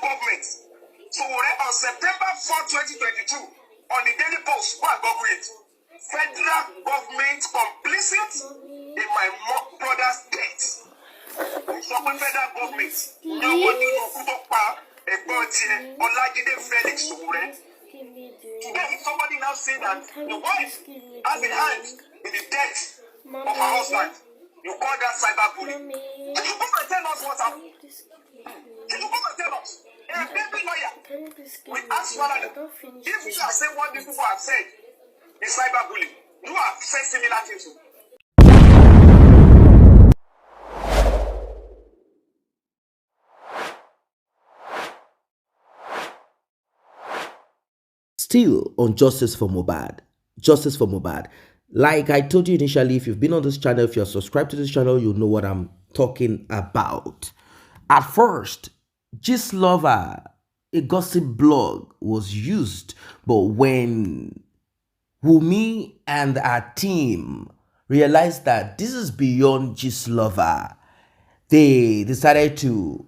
government. Sowore on September 4, 2022, on the Daily Post, what government? Federal government complicit in my brother's death. So federal government, no one knew who to power a birthday on Lajide Felix Sowore. Today, if somebody now say that the wife has a hand in the death of her husband, you call that cyberbullying. Can you come and tell us what's happening? Can you come and tell us? A baby lawyer, we ask Falana, if you are saying what these people have said is cyberbullying, you have said similar things. Still on justice for Mohbad. Justice for Mohbad. Like I told you initially, if you've been on this channel, if you're subscribed to this channel, you'll know what I'm talking about. At first, Gist Lover, a gossip blog, was used, but when Wunmi and our team realized that this is beyond Gist Lover, they decided to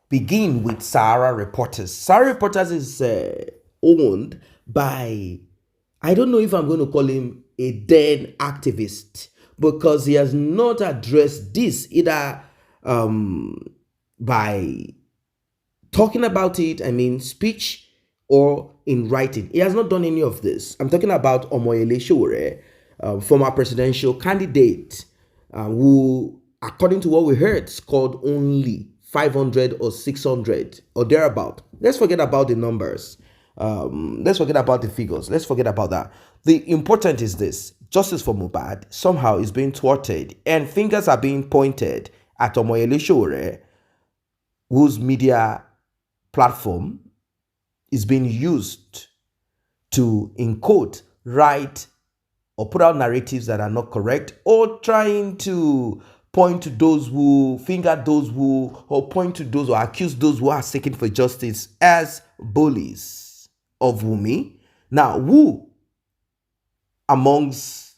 begin with Sahara Reporters. Sahara Reporters is owned by, I don't know if I'm going to call him a dead activist, because he has not addressed this either by talking about it, speech, or in writing. He has not done any of this. I'm talking about Omoyele Sowore, former presidential candidate, who, according to what we heard, scored only 500 or 600 or thereabout. Let's forget about the numbers. Let's forget about the figures. Let's forget about that. The important is this: justice for Mohbad somehow is being thwarted, and fingers are being pointed at Omoyele Sowore, whose media platform is being used to, in quote, write or put out narratives that are not correct, or trying to point to those who, finger those who, or point to those or accuse those who are seeking for justice as bullies of Wunmi. Now, who amongst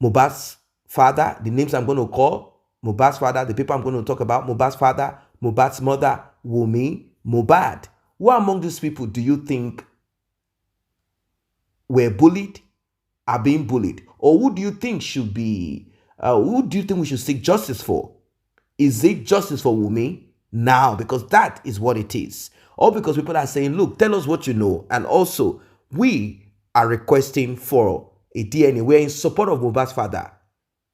Mohbad's father, the names I'm going to call, Mohbad's father, the people I'm going to talk about, Mohbad's father, Mohbad's mother, Wunmi, Mohbad, who among these people do you think were bullied, are being bullied? Or who do you think should be, who do you think we should seek justice for? Is it justice for Wunmi now? Because that is what it is. Or because people are saying, look, tell us what you know. And also, we are requesting for a DNA. We're in support of Mohbad's father.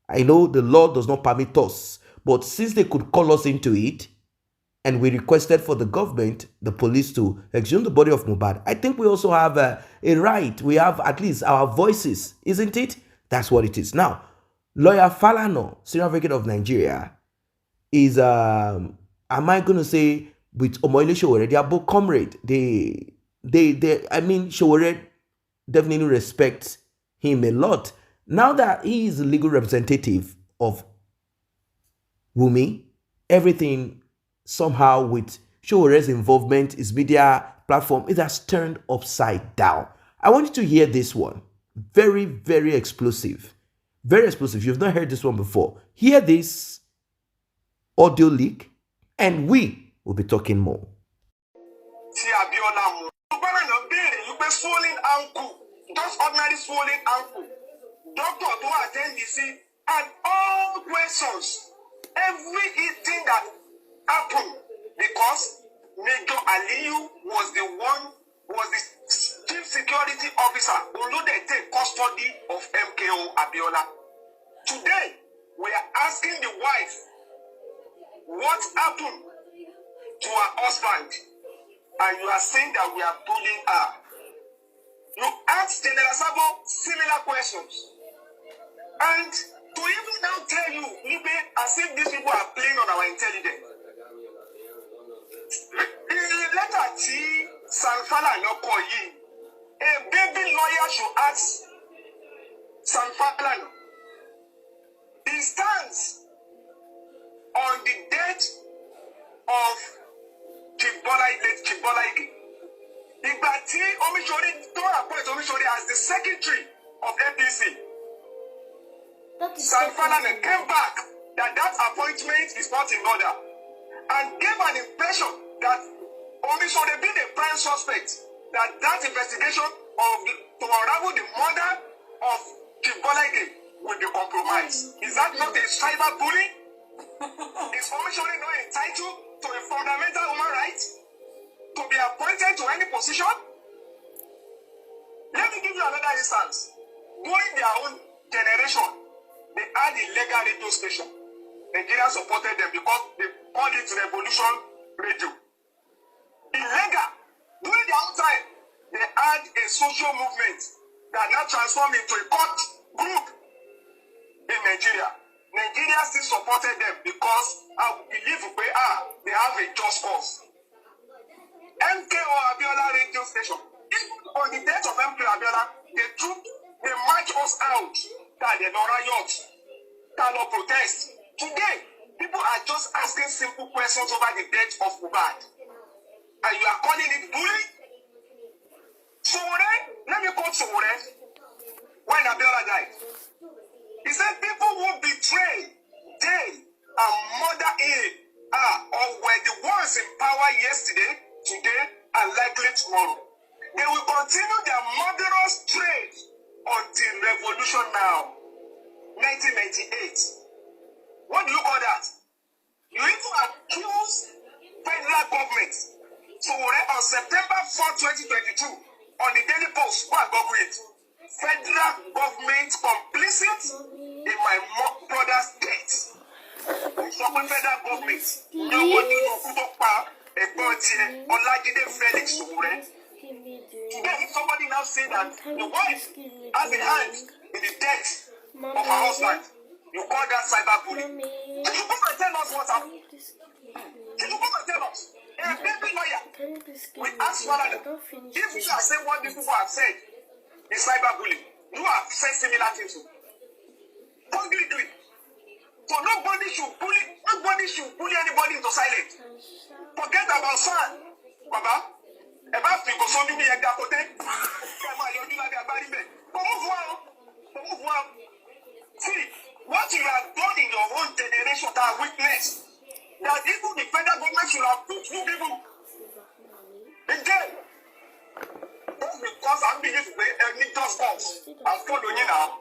I know the law does not permit us, but since they could call us into it, and we requested for the government, the police, to exhume the body of Mohbad, I think we also have a right. We have at least our voices, isn't it? That's what it is. Now, lawyer Falana, senior advocate of Nigeria, is, am I going to say, with Omoyele Sowore, they are both comrades. Sowore definitely respects him a lot. Now that he is the legal representative of Wunmi, everything somehow with Sowore's involvement, his media platform, it has turned upside down. I want you to hear this one. Very, very explosive. Very explosive. You've not heard this one before. Hear this audio leak, and we will be talking more. Swollen ankle, just ordinary swollen ankle. Doctor to attend you see, and all questions, everything that happened, because Major Aliyu was the chief security officer who they take custody of MKO Abiola. Today, we are asking the wife what happened to her husband, and you are saying that we are bullying her. You asked General Sabo similar questions. And to even now tell you, as if these people are playing on our intelligence. In the letter T, Falana a baby lawyer should ask Falana. He stands on the death of Chibola Ige. Igbati Omishori don't appoint Omishori as the secretary of APC. Falana came back that appointment is not in order, and gave an impression that Omisore being the prime suspect, that investigation to unravel the murder of Kibolege will be compromised. Is that not a cyber bullying? Is Omisore not entitled to a fundamental human right to be appointed to any position? Let me give you another instance. During their own generation, they had a legal radio station. Nigeria supported them because they called it Revolution Radio. Illegal. During their own time, they had a social movement that now transformed into a cult group in Nigeria. Nigeria still supported them because I believe they have a just cause. MKO Abiola radio station. Even on the death of MKO Abiola, they march us out. That they don't riot, cannot protest. Today, people are just asking simple questions over the death of Mohbad. And you are calling it bullying? Sowore, let me quote Sowore when Abiola died. He said people who betray, they and murder him or were the ones in power yesterday, today, and likely tomorrow. They will continue their murderous trade until revolution now. 1998. What do you call that? You even accuse federal government. So on September 4, 2022, on the Daily Post, go and Google it. Federal government complicit in my brother's death. So federal government, no one to Felix Sowore. Today, if somebody now say that the wife has a hand in the death of her husband, you call that cyberbullying. Can you come and tell us what's happening? Can you come and tell us? A baby lawyer, we ask Falana, if you are saying what these people have said is cyberbullying, you have said similar things. Publicly. So nobody should bully anybody into silence. Forget about son, Baba. About people, so many are going see, what you have done in your own generation that witness, that even the federal government should have put two people in jail. Just because I'm beginning to play any just cause. I'm following you now.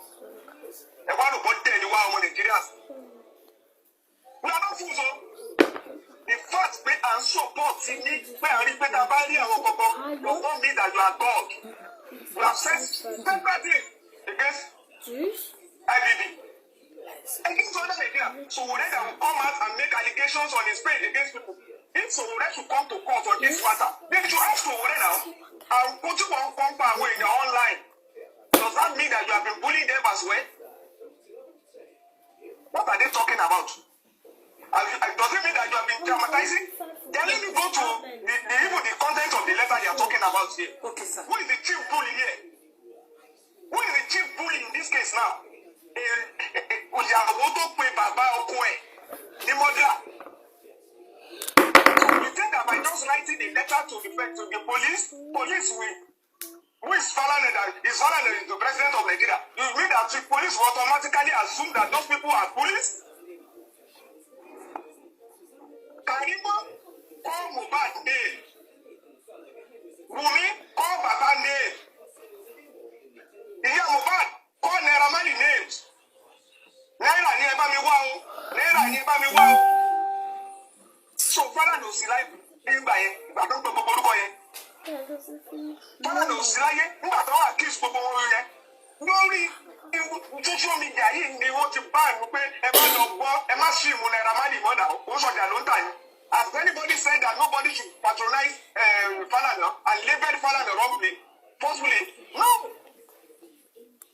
I want to put anyone on Nigerians. We are not fools. The fact we are supporting it, we are repeating about it, does not mean that you are God. You have said several things against IBB. Against other Nigeria. So Sowore that will come out and make allegations on his page against people. If Sowore should come to court on this matter, they should ask Sowore now, and put you on compound when you're online. Does that mean that you have been bullying them as well? What are they talking about? Does it mean that you have been dramatizing? Then let me go to the content of the letter you are talking about here. Okay, sir. Who is the chief bully here? Who is the chief bully in this case now? So you think that by just writing a letter to the police will, who is Falana, is the president of Nigeria, you mean that the police will automatically assume that those people are police? Karimo call Mohbad name. Wunmi call Baba name. Iya Mohbad call Naira Marley names. Naira ni ẹ bá mi wá o. Naira ni ẹ bá mi wá o. So Falana ò sí láyé nígbà yẹn, ìgbà tó ń gbogbo orúkọ yẹn. Falana ò sí láyé nígbà tó wà kiss gbogbo wọn yẹn. Lórí social media yìí ni wọ́n ti bá ìlú pé ẹ bá lọ gbọ́ ẹ má sí ìmú Naira Marley mọ́dà ó sọ̀jà ló ń tà yín. Has anybody said that nobody should patronize Falana and label Falana wrongly, forcefully? No.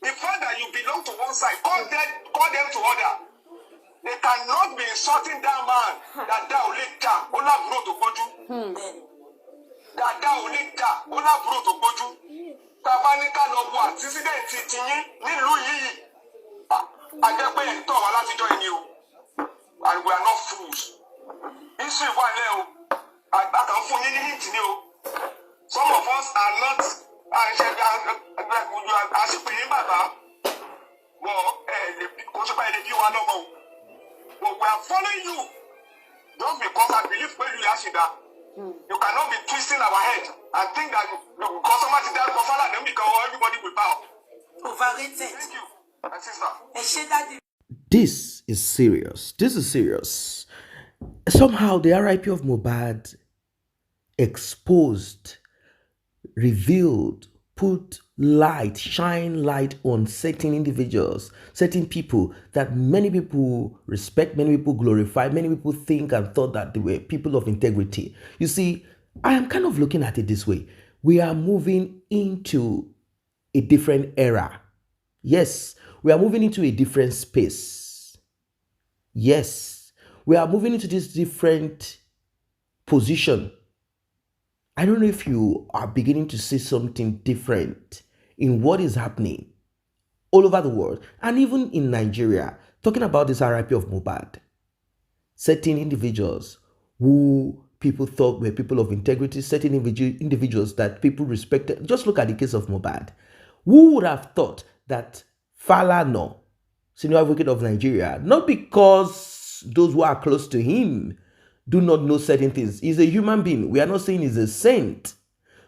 The fact that you belong to one side, call them to order. They cannot be insulting that man that thou later only brought to Boju. That thou later only brought to Boju. Tabanika no one, President Tini, Nilu Yi. I get pay and talk a lot to join you. And we are not fools. Issue one now. I can phone you. Some of us are not. But we are following you just because I believe when you are that You cannot be twisting our head and think that because somebody did that for Falana, then everybody will bow. Overrated. Thank you, my sister. This is serious. This is serious. Somehow the RIP of Mohbad exposed, revealed, put light, shine light on certain individuals, certain people that many people respect, many people glorify, many people think and thought that they were people of integrity. You see, I am kind of looking at it this way. We are moving into a different era. Yes, we are moving into a different space. Yes, we are moving into this different position. I don't know if you are beginning to see something different in what is happening all over the world and even in Nigeria. Talking about this RIP of Mohbad, certain individuals who people thought were people of integrity, certain individuals that people respected. Just look at the case of Mohbad. Who would have thought that Falana, senior advocate of Nigeria, not because those who are close to him do not know certain things. He's a human being. We are not saying he's a saint,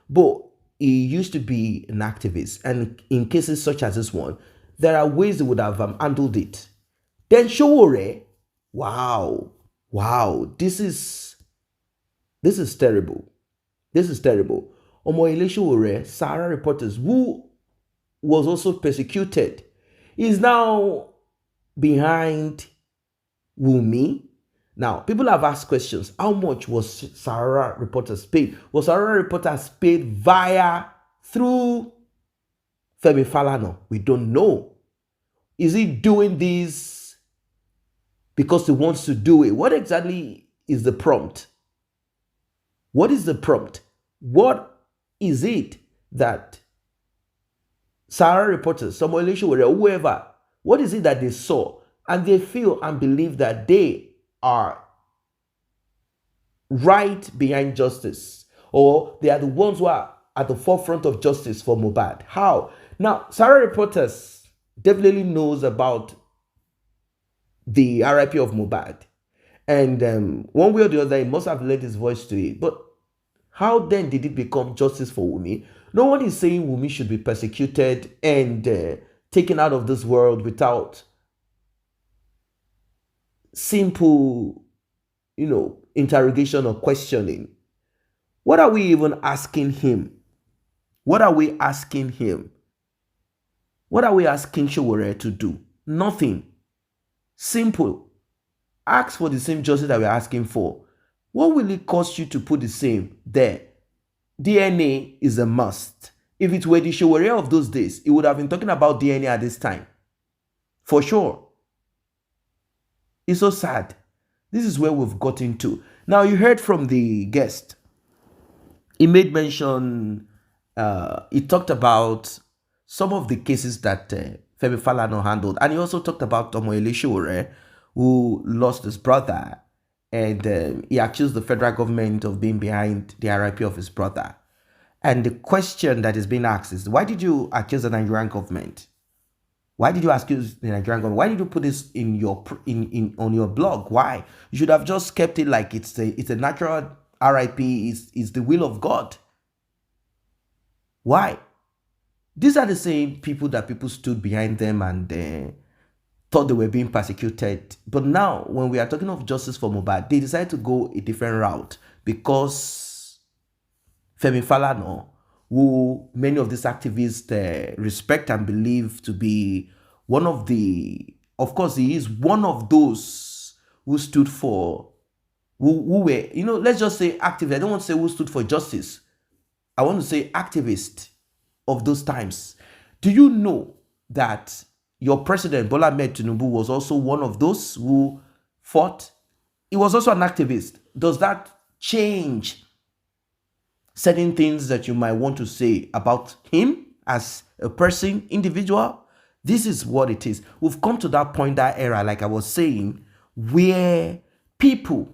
but he used to be an activist. And in cases such as this one, there are ways they would have handled it. Then Sowore, wow, this is terrible. This is terrible. Omoyele Sowore, Sahara reporters, who was also persecuted, is now behind Wunmi. Now, people have asked questions. How much was Sahara reporters paid? Was Sahara reporters paid through Falana? We don't know. Is he doing this because he wants to do it? What exactly is the prompt? What is the prompt? What is it that Sahara reporters, Samuel Sowore, or whoever, what is it that they saw and they feel and believe that they are right behind justice, or they are the ones who are at the forefront of justice for Mohbad? How? Now, Sahara reporters definitely knows about the RIP of Mohbad, and one way or the other, he must have lent his voice to it. But how then did it become justice for Wunmi? No one is saying Wunmi should be persecuted and taken out of this world without simple, interrogation or questioning. What are we even asking him? What are we asking him? What are we asking Sowore to do? Nothing. Simple. Ask for the same justice that we're asking for. What will it cost you to put the same there? DNA is a must. If it were the Sowore of those days, he would have been talking about DNA at this time. For sure. It's so sad. This is where we've gotten to. Now, you heard from the guest. He made mention, he talked about some of the cases that Falana handled. And he also talked about Omoyele Sowore, who lost his brother. And he accused the federal government of being behind the RIP of his brother. And the question that is being asked is, why did you accuse the Nigerian government? Why did you accuse the Nigerian government? Why did you put this in your on your blog? Why? You should have just kept it like it's a natural RIP, is the will of God. Why? These are the same people that people stood behind them and thought they were being persecuted. But now, when we are talking of justice for Mohbad, they decided to go a different route because Falana, who many of these activists respect and believe to be one of of course, he is one of those who stood for, who were, let's just say activists. I don't want to say who stood for justice. I want to say activists of those times. Do you know that your president, Bola Ahmed Tinubu, was also one of those who fought? He was also an activist. Does that change certain things that you might want to say about him as a person, individual? This is what it is. We've come to that point, that era, like I was saying, where people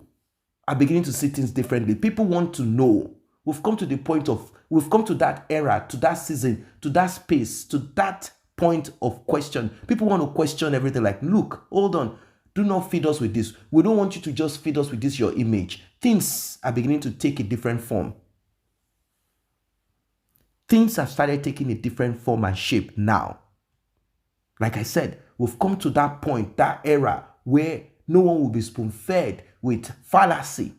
are beginning to see things differently. People want to know. We've come to that era, to that season, to that space, to that point of question. People want to question everything like, look, hold on. Do not feed us with this. We don't want you to just feed us with this, your image. Things are beginning to take a different form. Things have started taking a different form and shape now. Like I said, we've come to that point, that era, where no one will be spoon-fed with fallacy.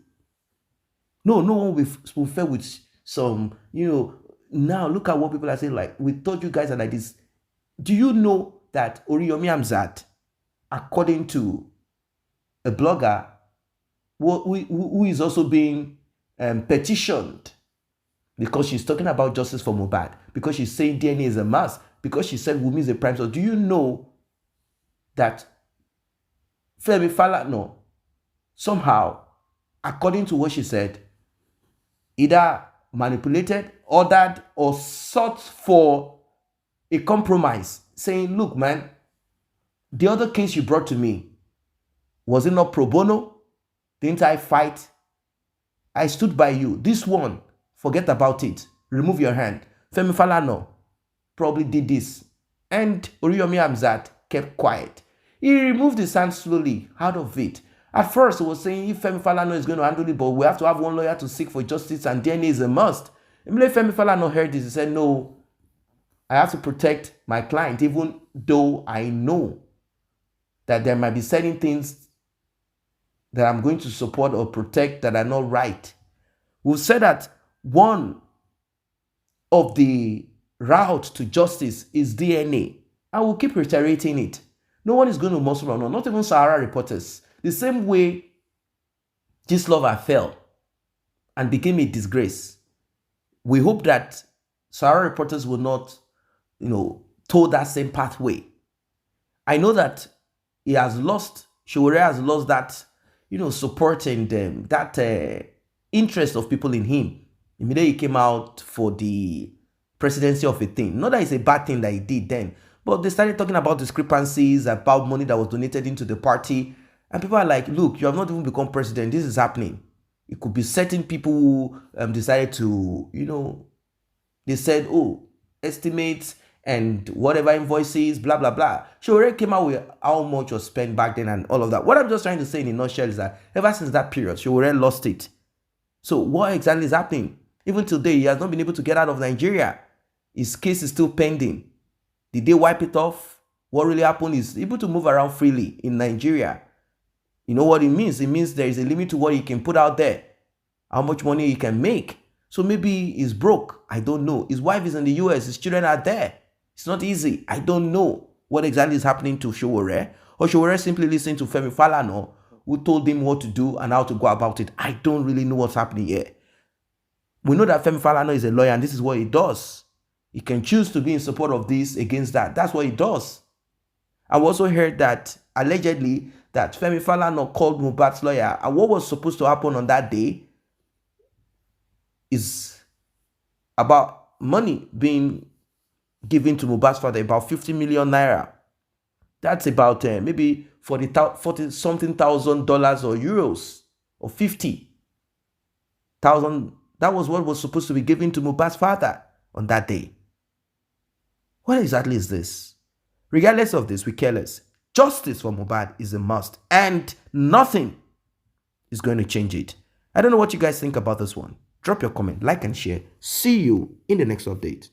No one will be spoon-fed with some, now look at what people are saying, like, we told you guys are like this. Do you know that Oriyomi Hamzat, according to a blogger who is also being petitioned because she's talking about justice for Mohbad, because she's saying DNA is a must, because she said Wunmi is a prime. So do you know that Femi Falana somehow, according to what she said, either manipulated, ordered, or sought for a compromise, saying, look, man, the other case you brought to me, was it not pro bono? Didn't I fight? I stood by you. This one, forget about it. Remove your hand. Femi Falana probably did this. And Oriyomi Hamzat kept quiet. He removed his hand slowly out of it. At first, he was saying if Femi Falana is going to handle it, but we have to have one lawyer to seek for justice and DNA is a must. Immediately Femi Falana heard this, he said, no, I have to protect my client, even though I know that there might be certain things that I'm going to support or protect that are not right. We've said that one of the routes to justice is DNA. I will keep reiterating it. No one is going to muscle around, not even Sahara reporters. The same way Gistlover fell and became a disgrace. We hope that Sahara reporters will not, toe that same pathway. I know that he has lost, Sowore has lost that, support and that interest of people in him. Immediately he came out for the presidency of a thing. Not that it's a bad thing that he did then, but they started talking about discrepancies, about money that was donated into the party. And people are like, look, you have not even become president. This is happening. It could be certain people who decided to, they said, oh, estimates and whatever invoices, blah, blah, blah. Sowore came out with how much was spent back then and all of that. What I'm just trying to say in a nutshell is that ever since that period, Sowore lost it. So what exactly is happening? Even today, he has not been able to get out of Nigeria. His case is still pending. Did they wipe it off? What really happened is able to move around freely in Nigeria. You know what it means? It means there is a limit to what he can put out there, how much money he can make. So maybe he's broke. I don't know. His wife is in the US. His children are there. It's not easy. I don't know what exactly is happening to Sowore. Or Sowore simply listened to Femi Falana, who told him what to do and how to go about it. I don't really know what's happening here. We know that Femi Falana is a lawyer and this is what he does. He can choose to be in support of this, against that. That's what he does. I've also heard that, allegedly, that Femi Falana called Mohbad's lawyer. And what was supposed to happen on that day is about money being given to Mohbad's father, about 50 million naira. That's about maybe 40 something thousand dollars or euros, or 50,000. That was what was supposed to be given to Mohbad's father on that day. What exactly is this? Regardless of this, we care less. Justice for Mohbad is a must, and nothing is going to change it. I don't know what you guys think about this one. Drop your comment, like and share. See you in the next update.